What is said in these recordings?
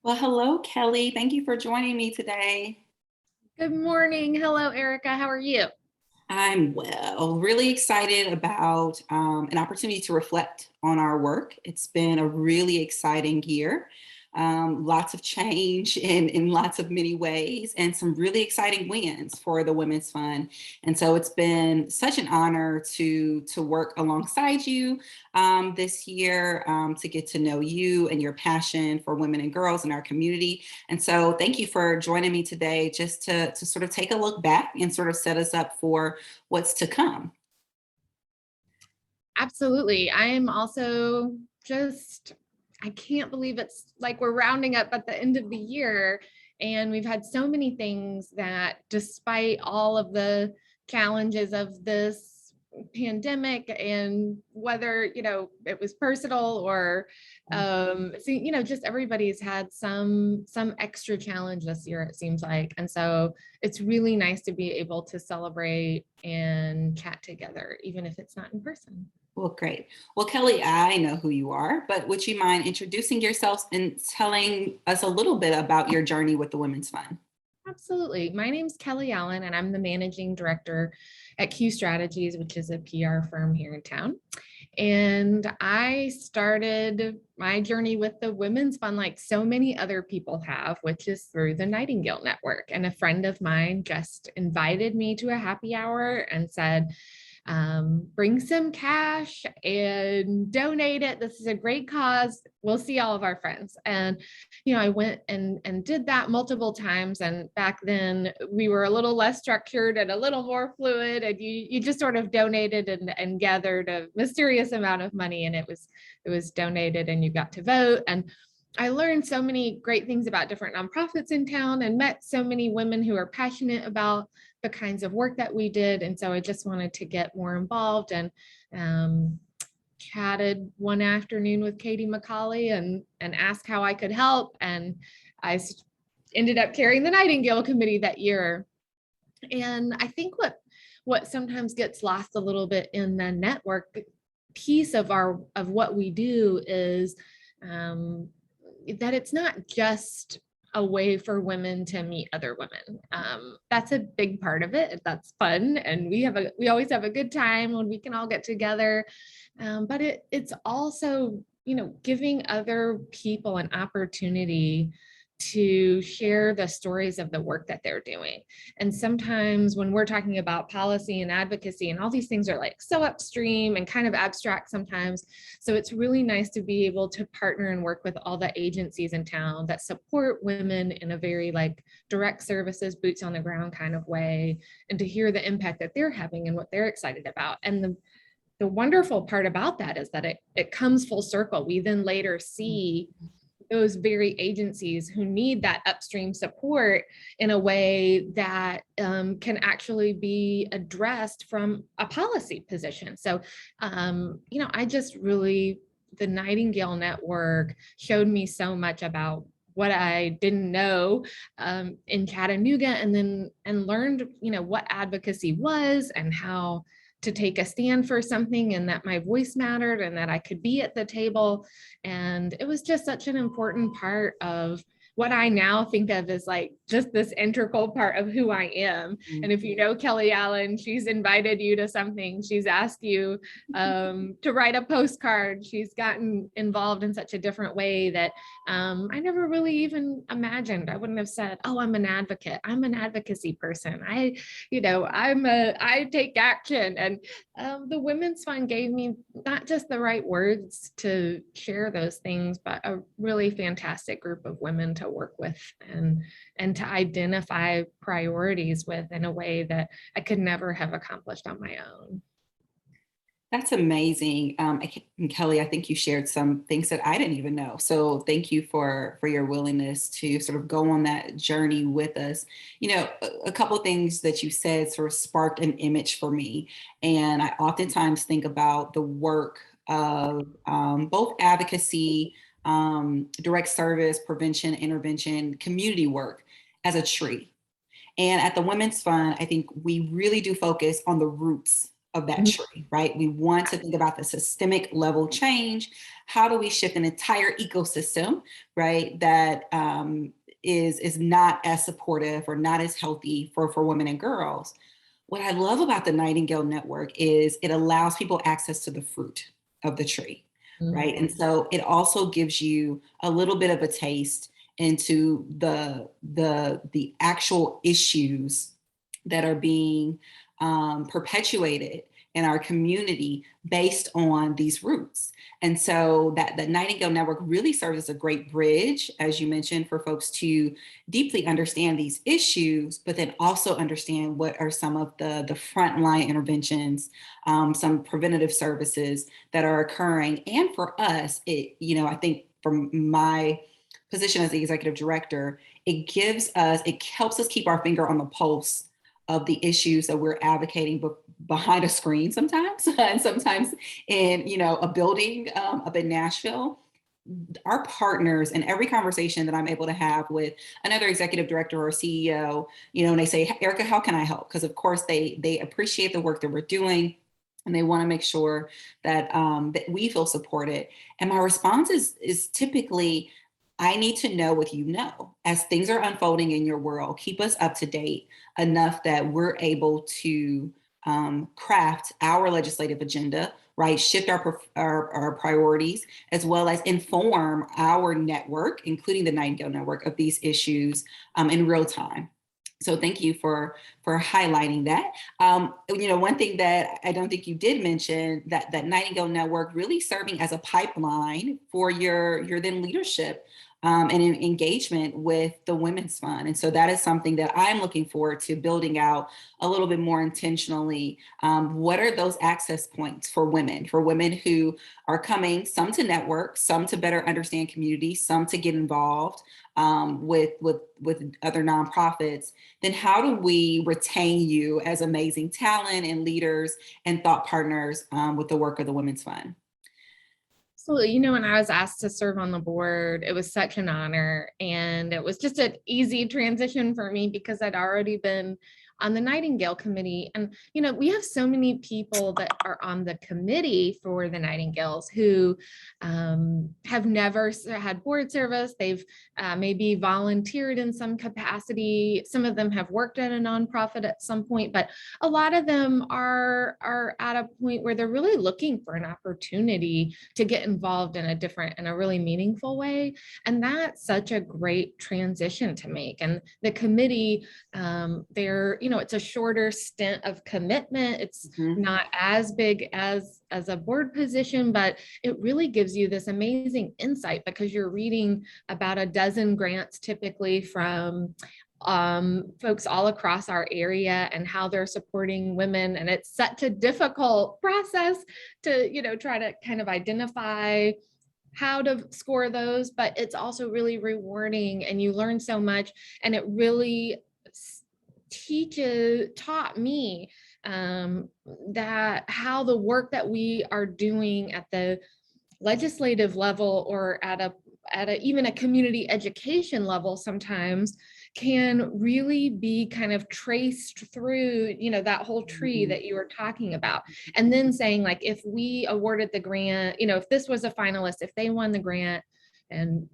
Well, hello, Kelly. Thank you for joining me today. Good morning. Hello, Erica. How are you? I'm well, really excited about an opportunity to reflect on our work. It's been a really exciting year, lots of change in lots of many ways, and some really exciting wins for the Women's Fund. And so it's been such an honor to work alongside you this year, to get to know you and your passion for women and girls in our community. And so thank you for joining me today just to sort of take a look back and sort of set us up for what's to come. Absolutely. I am also just, I can't believe it's like we're rounding up at the end of the year. And we've had so many things that, despite all of the challenges of this pandemic, and whether it was personal or just everybody's had some extra challenge this year, it seems like. And so it's really nice to be able to celebrate and chat together, even if it's not in person. Well, great. Well, Kelly, I know who you are, but would you mind introducing yourself and telling us a little bit about your journey with the Women's Fund? Absolutely. My name's Kelly Allen, and I'm the managing director at Q Strategies, which is a PR firm here in town. And I started my journey with the Women's Fund like so many other people have, which is through the Nightingale Network. And a friend of mine just invited me to a happy hour and said, bring some cash and donate it. This is a great cause. We'll see all of our friends. And, I went and did that multiple times. And back then we were a little less structured and a little more fluid. And you just sort of donated and gathered a mysterious amount of money, and it was donated and you got to vote. And I learned so many great things about different nonprofits in town and met so many women who are passionate about the kinds of work that we did. And so I just wanted to get more involved, and chatted one afternoon with Katie McCauley and asked how I could help. And I ended up carrying the Nightingale Committee that year. And I think what sometimes gets lost a little bit in the network piece of what we do is that it's not just a way for women to meet other women. That's a big part of it. That's fun, and we always have a good time when we can all get together. But it's also giving other people an opportunity to share the stories of the work that they're doing. And sometimes when we're talking about policy and advocacy and all these things are like so upstream and kind of abstract sometimes. So it's really nice to be able to partner and work with all the agencies in town that support women in a very like direct services, boots on the ground kind of way, and to hear the impact that they're having and what they're excited about. And the wonderful part about that is that it comes full circle. We then later see those very agencies who need that upstream support in a way that can actually be addressed from a policy position. So, I just really, the Nightingale Network showed me so much about what I didn't know in Chattanooga, and learned, what advocacy was and how to take a stand for something, and that my voice mattered and that I could be at the table. And it was just such an important part of what I now think of as like just this integral part of who I am. And if you know Kelly Allen, she's invited you to something, she's asked you to write a postcard, she's gotten involved in such a different way that I never really even imagined. I wouldn't have said, oh, I'm an advocate, I'm an advocacy person, I take action. And the Women's Fund gave me not just the right words to share those things, but a really fantastic group of women to work with and to identify priorities with in a way that I could never have accomplished on my own. That's amazing. And Kelly, I think you shared some things that I didn't even know. So thank you for your willingness to sort of go on that journey with us. A couple of things that you said sort of sparked an image for me. And I oftentimes think about the work of both advocacy, direct service, prevention, intervention, community work as a tree. And at the Women's Fund, I think we really do focus on the roots of that Mhm. tree, right? We want to think about the systemic level change. How do we shift an entire ecosystem, right? That is not as supportive or not as healthy for women and girls. What I love about the Nightingale Network is it allows people access to the fruit of the tree, right? And so it also gives you a little bit of a taste into the actual issues that are being perpetuated in our community based on these roots. And so that the Nightingale Network really serves as a great bridge, as you mentioned, for folks to deeply understand these issues, but then also understand what are some of the frontline interventions, some preventative services that are occurring. And for us, I think from my position as the executive director, it helps us keep our finger on the pulse of the issues that we're advocating behind a screen sometimes, and sometimes in a building up in Nashville. Our partners in every conversation that I'm able to have with another executive director or CEO, and they say, Erica, how can I help? Because of course they appreciate the work that we're doing, and they want to make sure that that we feel supported. And my response is typically, I need to know what you know as things are unfolding in your world. Keep us up to date enough that we're able to craft our legislative agenda, right? Shift our priorities, as well as inform our network, including the Nightingale Network, of these issues in real time. So thank you for highlighting that. One thing that I don't think you did mention, that Nightingale Network really serving as a pipeline for your then leadership and engagement with the Women's Fund. And so that is something that I'm looking forward to building out a little bit more intentionally. What are those access points for women who are coming, some to network, some to better understand community, some to get involved with other nonprofits? Then how do we retain you as amazing talent and leaders and thought partners with the work of the Women's Fund? Absolutely. When I was asked to serve on the board, it was such an honor. And it was just an easy transition for me because I'd already been on the Nightingale Committee. And, we have so many people that are on the committee for the Nightingales who have never had board service. They've maybe volunteered in some capacity. Some of them have worked at a nonprofit at some point, but a lot of them are at a point where they're really looking for an opportunity to get involved in a really meaningful way. And that's such a great transition to make. And the committee, it's a shorter stint of commitment. It's not as big as a board position, but it really gives you this amazing insight because you're reading about a dozen grants typically from folks all across our area and how they're supporting women. And it's such a difficult process to, try to kind of identify how to score those, but it's also really rewarding and you learn so much. And it really taught me that how the work that we are doing at the legislative level or at even a community education level sometimes can really be kind of traced through, that whole tree that you were talking about. And then saying, like, if we awarded the grant, if this was a finalist, if they won the grant, and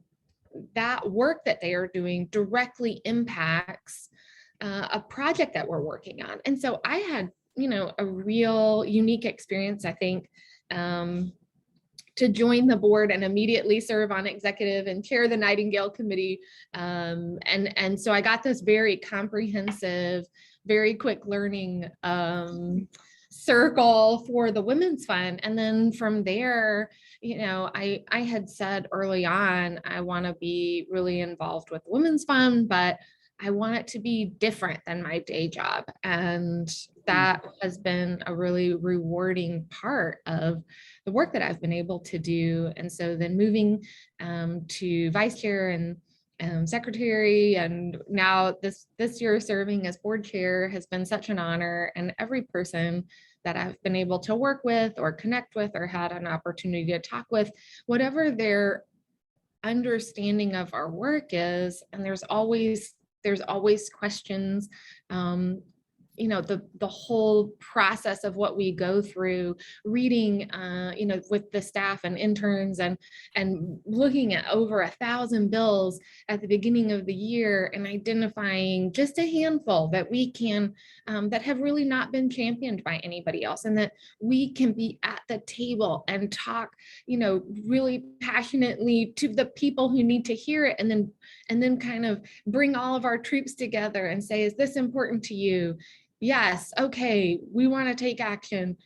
that work that they are doing directly impacts a project that we're working on. And so I had, a real unique experience, I think, to join the board and immediately serve on executive and chair the Nightingale Committee. And so I got this very comprehensive, very quick learning circle for the Women's Fund. And then from there, I had said early on, I want to be really involved with the Women's Fund, but I want it to be different than my day job. And that has been a really rewarding part of the work that I've been able to do. And so then moving to vice chair and secretary, and now this year serving as board chair has been such an honor. And every person that I've been able to work with or connect with or had an opportunity to talk with, whatever their understanding of our work is, and there's always questions the whole process of what we go through, reading, with the staff and interns, and looking at over 1,000 bills at the beginning of the year, and identifying just a handful that we can, that have really not been championed by anybody else, and that we can be at the table and talk, really passionately to the people who need to hear it, and then kind of bring all of our troops together and say, is this important to you? Yes, okay, we want to take action.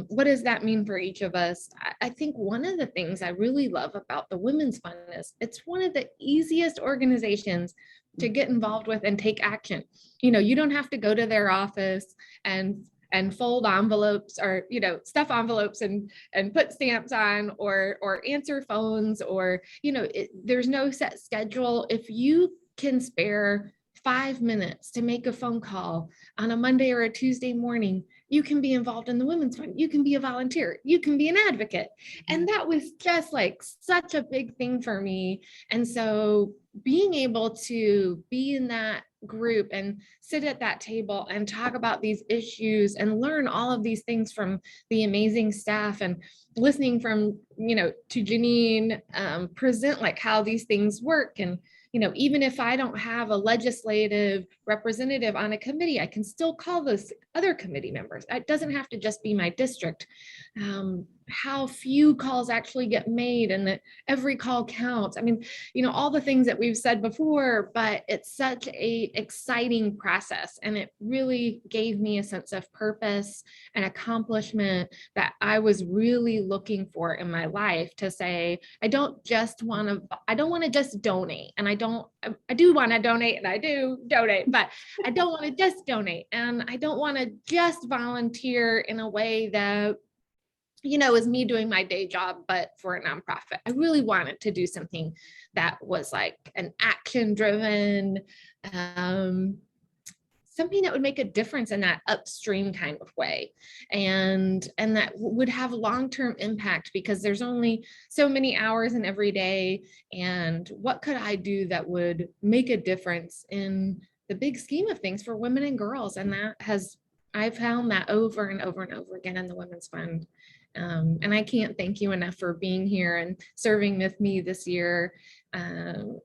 What does that mean for each of us? I think one of the things I really love about the Women's Fund is it's one of the easiest organizations to get involved with and take action. You don't have to go to their office and fold envelopes, or stuff envelopes and put stamps on, or answer phones, or there's no set schedule. If you can spare 5 minutes to make a phone call on a Monday or a Tuesday morning, you can be involved in the Women's Fund. You can be a volunteer. You can be an advocate. And that was just like such a big thing for me. And so being able to be in that group and sit at that table and talk about these issues and learn all of these things from the amazing staff, and listening from, to Janine present like how these things work. And even if I don't have a legislative representative on a committee, I can still call those other committee members. It doesn't have to just be my district. How few calls actually get made, and that every call counts. I mean, all the things that we've said before, but it's such a exciting process, and it really gave me a sense of purpose and accomplishment that I was really looking for in my life, to say, I don't want to just donate, and I do want to donate, and I do donate, but I don't want to just donate, and I don't want to just volunteer in a way that is me doing my day job, but for a nonprofit. I really wanted to do something that was like an action-driven, something that would make a difference in that upstream kind of way, and that would have long-term impact, because there's only so many hours in every day. And what could I do that would make a difference in the big scheme of things for women and girls? And I've found that over and over and over again in the Women's Fund. And I can't thank you enough for being here and serving with me this year. And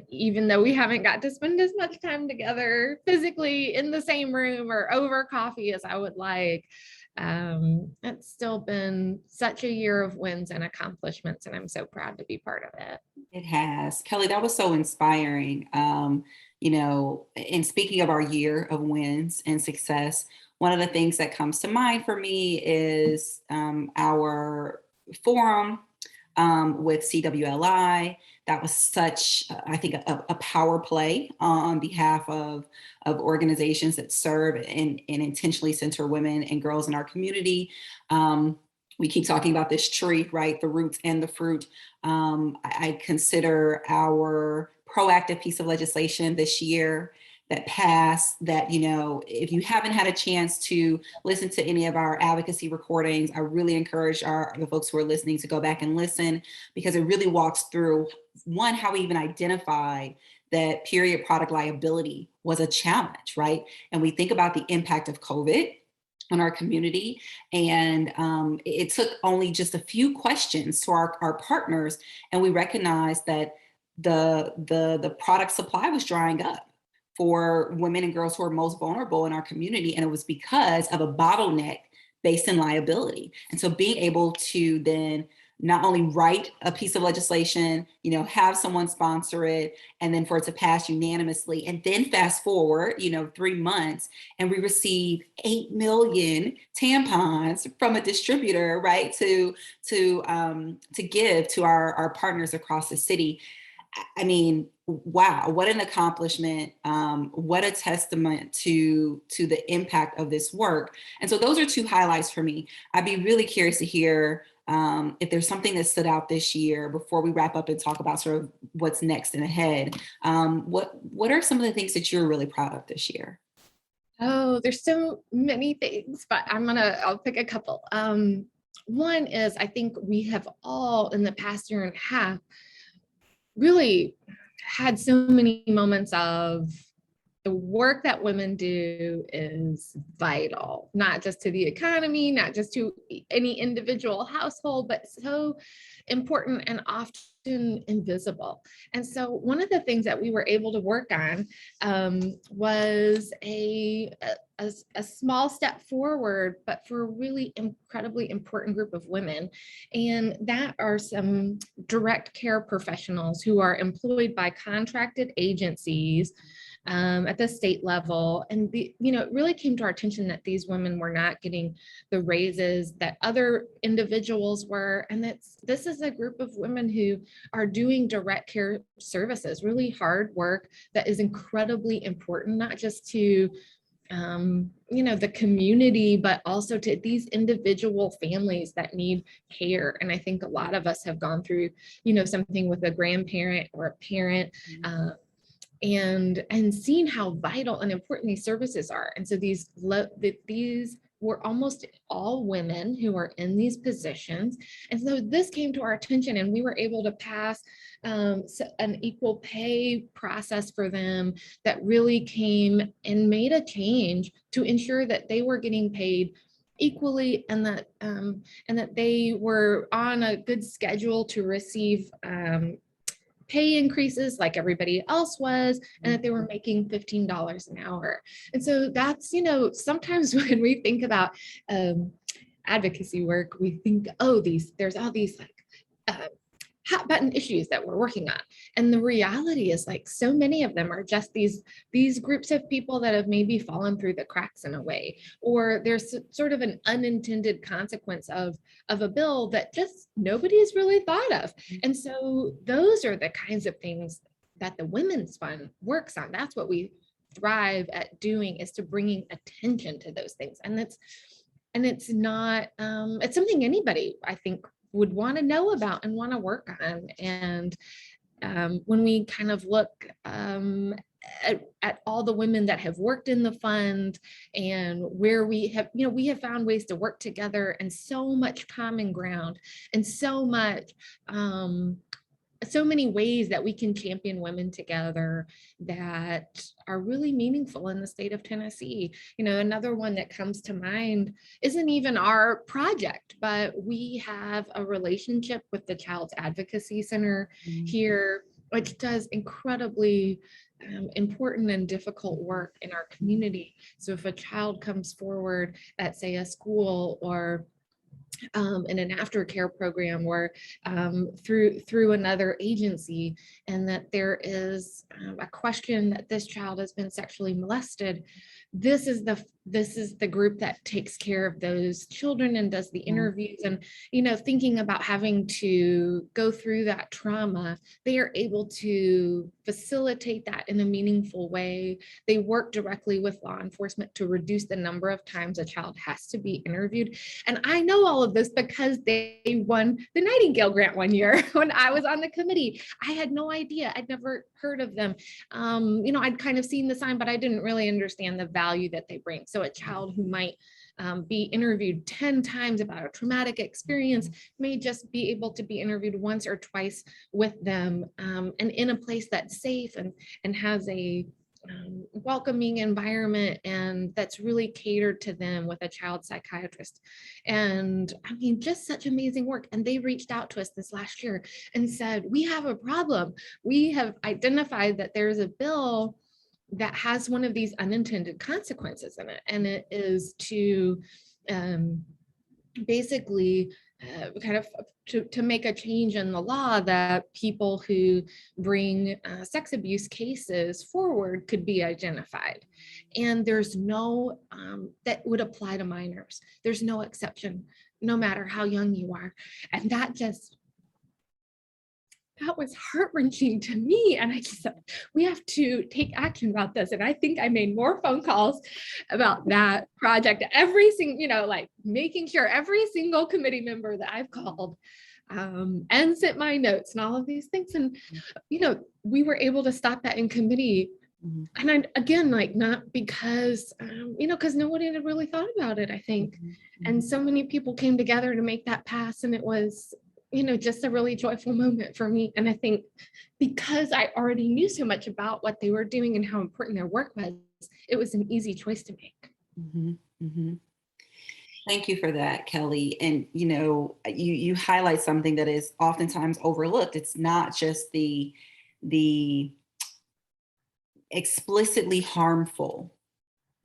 even though we haven't got to spend as much time together physically in the same room or over coffee as I would like, it's still been such a year of wins and accomplishments, and I'm so proud to be part of it. It has. Kelly, that was so inspiring. And speaking of our year of wins and success, one of the things that comes to mind for me is our forum with CWLI. That was such, I think, a power play on behalf of organizations that serve and intentionally center women and girls in our community. We keep talking about this tree, right? The roots and the fruit. I consider our proactive piece of legislation this year that passed, that, if you haven't had a chance to listen to any of our advocacy recordings, I really encourage the folks who are listening to go back and listen, because it really walks through, one, how we even identified that period product liability was a challenge, right? And we think about the impact of COVID on our community. And it took only just a few questions to our partners, and we recognized that the product supply was drying up for women and girls who are most vulnerable in our community. And it was because of a bottleneck based in liability. And so being able to then not only write a piece of legislation, have someone sponsor it, and then for it to pass unanimously, and then fast forward, 3 months, and we receive 8 million tampons from a distributor, right, to give to our partners across the city. I mean, wow, what an accomplishment. What a testament to the impact of this work. And so those are 2 highlights for me. I'd be really curious to hear if there's something that stood out this year before we wrap up and talk about sort of what's next and ahead. What are some of the things that you're really proud of this year? Oh, there's so many things, but I'll pick a couple. One is, I think we have all in the past year and a half really had so many moments of the work that women do is vital, not just to the economy, not just to any individual household, but so important and often invisible. And so one of the things that we were able to work on was a small step forward, but for a really incredibly important group of women. And that are some direct care professionals who are employed by contracted agencies at the state level. And it really came to our attention that these women were not getting the raises that other individuals were. And this is a group of women who are doing direct care services, really hard work that is incredibly important, not just to the community, but also to these individual families that need care. And I think a lot of us have gone through, something with a grandparent or a parent, and seen how vital and important these services are. And so these were almost all women who are in these positions. And so this came to our attention, and we were able to pass an equal pay process for them that really came and made a change to ensure that they were getting paid equally, and that they were on a good schedule to receive pay increases like everybody else was, and that they were making $15 an hour. And so that's, sometimes when we think about advocacy work, we think, there's all these like hot button issues that we're working on. And the reality is, like, so many of them are just these groups of people that have maybe fallen through the cracks in a way, or there's sort of an unintended consequence of a bill that just nobody's really thought of. And so those are the kinds of things that the Women's Fund works on. That's what we thrive at doing, is to bringing attention to those things. And it's not, it's something anybody, I think, would want to know about and want to work on. And when we kind of look at all the women that have worked in the fund, and where we have found ways to work together, and so much common ground, and so many ways that we can champion women together that are really meaningful in the state of Tennessee. Another one that comes to mind isn't even our project, but we have a relationship with the Child's Advocacy Center here, which does incredibly important and difficult work in our community. So if a child comes forward at, say, a school, or in an aftercare program, or through another agency, and that there is a question that this child has been sexually molested, this is the group that takes care of those children and does the interviews. And thinking about having to go through that trauma, they are able to facilitate that in a meaningful way. They work directly with law enforcement to reduce the number of times a child has to be interviewed. And I know all of this because they won the Nightingale Grant one year when I was on the committee. I had no idea. I'd never heard of them. I'd kind of seen the sign, but I didn't really understand the value that they bring. So a child who might be interviewed 10 times about a traumatic experience may just be able to be interviewed once or twice with them, and in a place that's safe and has a welcoming environment, and that's really catered to them with a child psychiatrist. And I mean, just such amazing work. And they reached out to us this last year and said, we have a problem. We have identified that there's a bill that has one of these unintended consequences in it, and it is to basically kind of to make a change in the law that people who bring sex abuse cases forward could be identified. And there's no, that would apply to minors. There's no exception, no matter how young you are. And that was heart-wrenching to me. And I just said, we have to take action about this. And I think I made more phone calls about that project, every single, like making sure every single committee member that I've called and sent my notes and all of these things. And, we were able to stop that in committee. And again, like, not because, because nobody had really thought about it, I think. And so many people came together to make that pass. And it was just a really joyful moment for me. And I think because I already knew so much about what they were doing and how important their work was, it was an easy choice to make. Mhm, mhm. Thank you for that, Kelly. And you highlight something that is oftentimes overlooked. It's not just the explicitly harmful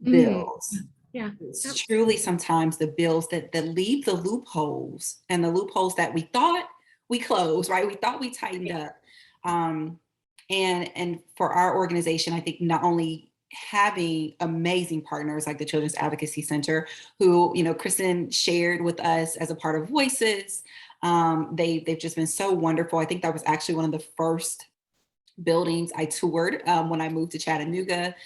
Mm, bills. yeah, It's absolutely. truly sometimes the bills that leave the loopholes, and the loopholes that we thought we closed, right? We thought we tightened up. Um, and for our organization, I think not only having amazing partners like the Children's Advocacy Center, who, Kristen shared with us as a part of Voices. They've just been so wonderful. I think that was actually one of the first buildings I toured when I moved to Chattanooga.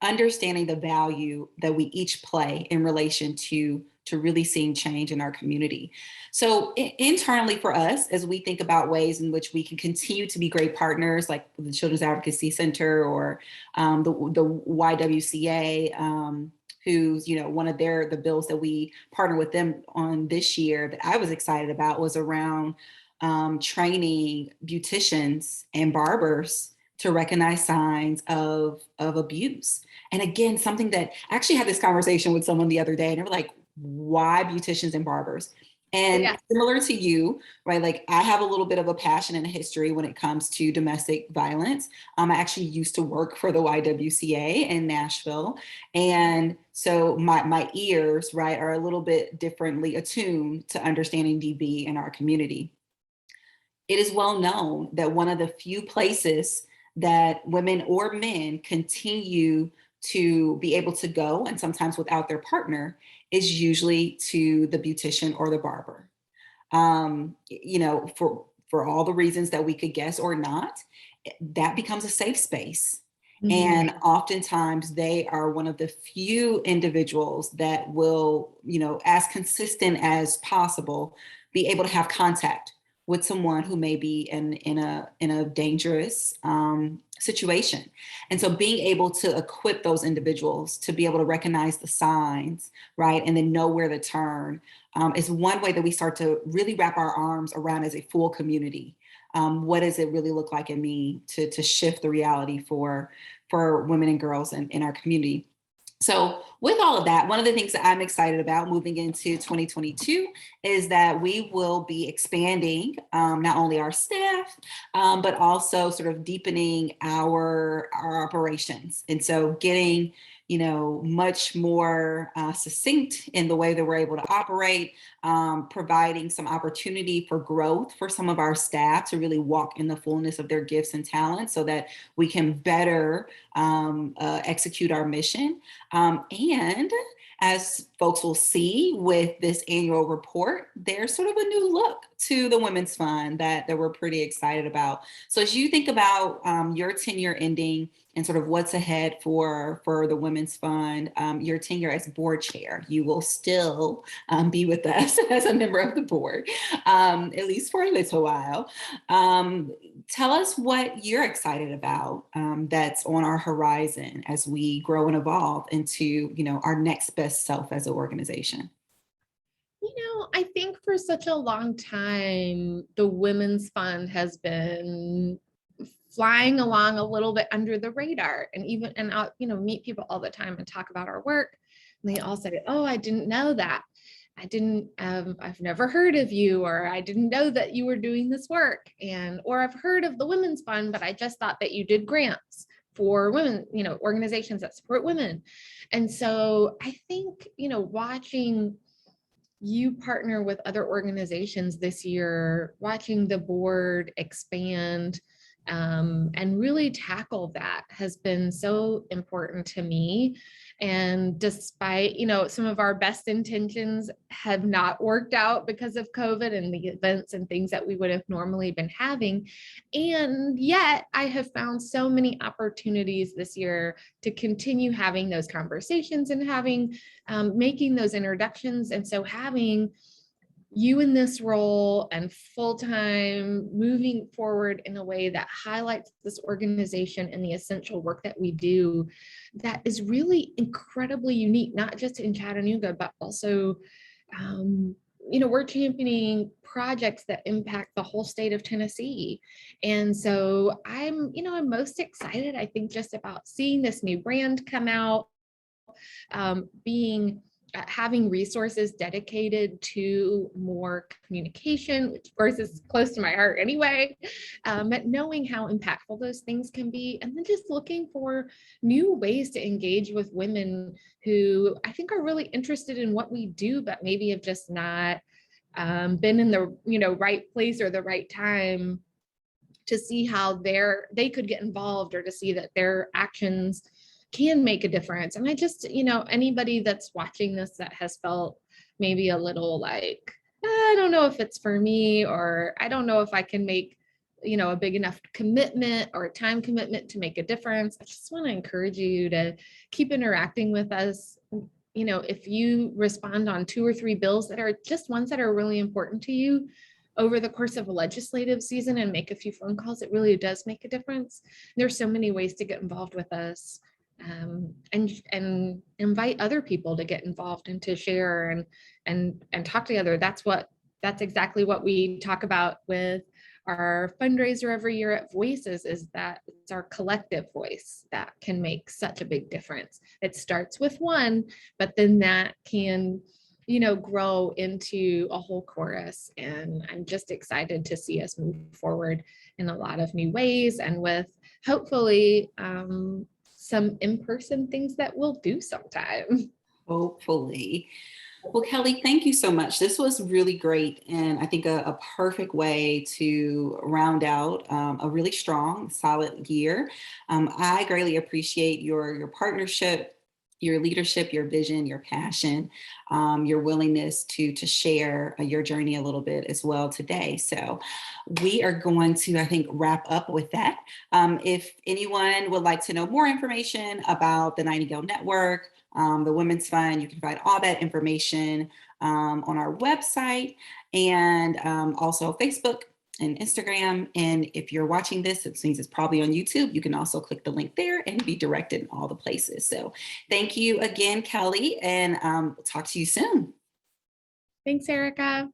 Understanding the value that we each play in relation to really seeing change in our community. So internally for us, as we think about ways in which we can continue to be great partners, like the Children's Advocacy Center or the YWCA, who's one of the bills that we partner with them on this year that I was excited about was around training beauticians and barbers to recognize signs of abuse. And again, something that I actually had this conversation with someone the other day, and they were like, why beauticians and barbers? And Yeah. similar to you, right? Like I have a little bit of a passion and a history when it comes to domestic violence. I actually used to work for the YWCA in Nashville. And so my ears, right, are a little bit differently attuned to understanding DB in our community. It is well known that one of the few places that women or men continue to be able to go, and sometimes without their partner, is usually to the beautician or the barber. For all the reasons that we could guess or not, that becomes a safe space. Mhm. And oftentimes they are one of the few individuals that will, as consistent as possible, be able to have contact with someone who may be in a dangerous situation. And so being able to equip those individuals to be able to recognize the signs, right, and then know where to turn is one way that we start to really wrap our arms around as a full community. What does it really look like in me to shift the reality for women and girls in our community? So with all of that, one of the things that I'm excited about moving into 2022 is that we will be expanding not only our staff, but also sort of deepening our operations. And so getting, much more succinct in the way that we're able to operate, providing some opportunity for growth for some of our staff to really walk in the fullness of their gifts and talents so that we can better execute our mission. And as folks will see with this annual report, there's sort of a new look to the Women's Fund that we're pretty excited about. So as you think about your tenure ending and sort of what's ahead for the Women's Fund, your tenure as board chair, you will still be with us as a member of the board, at least for a little while. Tell us what you're excited about that's on our horizon as we grow and evolve into, our next best self as an organization. I think for such a long time, the Women's Fund has been flying along a little bit under the radar. And I'll, meet people all the time and talk about our work. And they all say, oh, I didn't know that. I've never heard of you, or I didn't know that you were doing this work. Or I've heard of the Women's Fund, but I just thought that you did grants for women, organizations that support women. And so I think, watching you partner with other organizations this year, watching the board expand and really tackle that has been so important to me. And despite, some of our best intentions have not worked out because of COVID and the events and things that we would have normally been having. And yet I have found so many opportunities this year to continue having those conversations and making those introductions. And so having you in this role and full-time moving forward in a way that highlights this organization and the essential work that we do, that is really incredibly unique, not just in Chattanooga, but also we're championing projects that impact the whole state of Tennessee. And so I'm most excited, I think, just about seeing this new brand come out, being having resources dedicated to more communication, which of course is close to my heart anyway, but knowing how impactful those things can be, and then just looking for new ways to engage with women who I think are really interested in what we do, but maybe have just not been in the right place or the right time to see how they could get involved, or to see that their actions can make a difference. And I just, anybody that's watching this that has felt maybe a little like, I don't know if it's for me, or I don't know if I can make, a big enough commitment or time commitment to make a difference, I just want to encourage you to keep interacting with us. If you respond on 2 or 3 bills that are just ones that are really important to you over the course of a legislative season, and make a few phone calls, it really does make a difference. There's so many ways to get involved with us, and invite other people to get involved and to share and talk together. That's exactly what we talk about with our fundraiser every year at Voices, is that it's our collective voice that can make such a big difference. It starts with one, but then that can grow into a whole chorus. And I'm just excited to see us move forward in a lot of new ways, and with hopefully some in-person things that we'll do sometime. Hopefully. Well, Kelly, thank you so much. This was really great, and I think a perfect way to round out a really strong, solid year. I greatly appreciate your partnership, your leadership, your vision, your passion, your willingness to share your journey a little bit as well today. So we are going to, I think, wrap up with that. If anyone would like to know more information about the Nightingale Network, the Women's Fund, you can find all that information on our website, and also Facebook and Instagram. And if you're watching this, it means it's probably on YouTube. You can also click the link there and be directed in all the places. So thank you again, Kelly, and talk to you soon. Thanks, Erika.